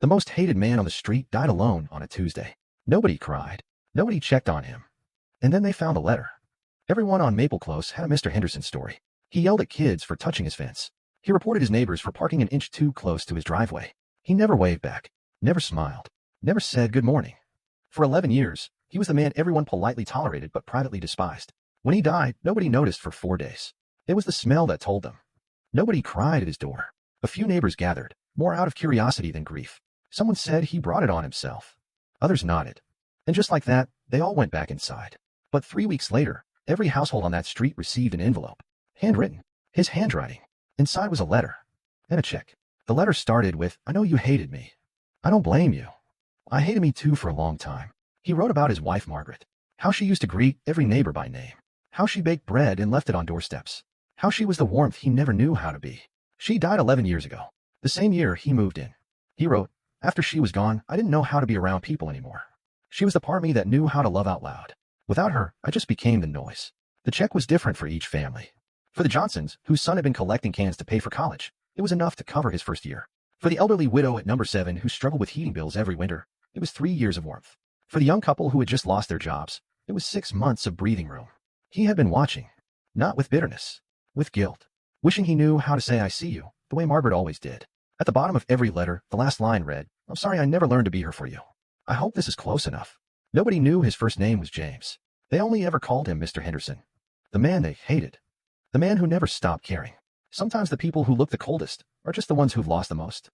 The most hated man on the street died alone on a Tuesday. Nobody cried. Nobody checked on him. And then they found a letter. Everyone on Maple Close had a Mr. Henderson story. He yelled at kids for touching his fence. He reported his neighbors for parking an inch too close to his driveway. He never waved back, never smiled, never said good morning. For 11 years, he was the man everyone politely tolerated but privately despised. When he died, nobody noticed for 4 days. It was the smell that told them. Nobody cried at his door. A few neighbors gathered, more out of curiosity than grief. Someone said he brought it on himself. Others nodded. And just like that, they all went back inside. But 3 weeks later, every household on that street received an envelope. Handwritten. His handwriting. Inside was a letter. And a check. The letter started with, "I know you hated me. I don't blame you. I hated me too for a long time." He wrote about his wife Margaret. How she used to greet every neighbor by name. How she baked bread and left it on doorsteps. How she was the warmth he never knew how to be. She died 11 years ago. The same year he moved in. He wrote, "After she was gone, I didn't know how to be around people anymore. She was the part of me that knew how to love out loud. Without her, I just became the noise." The check was different for each family. For the Johnsons, whose son had been collecting cans to pay for college, it was enough to cover his first year. For the elderly widow at number 7 who struggled with heating bills every winter, it was 3 years of warmth. For the young couple who had just lost their jobs, it was 6 months of breathing room. He had been watching, not with bitterness, with guilt, wishing he knew how to say "I see you," the way Margaret always did. At the bottom of every letter, the last line read, "I'm sorry I never learned to be here for you. I hope this is close enough." Nobody knew his first name was James. They only ever called him Mr. Henderson. The man they hated. The man who never stopped caring. Sometimes the people who look the coldest are just the ones who've lost the most.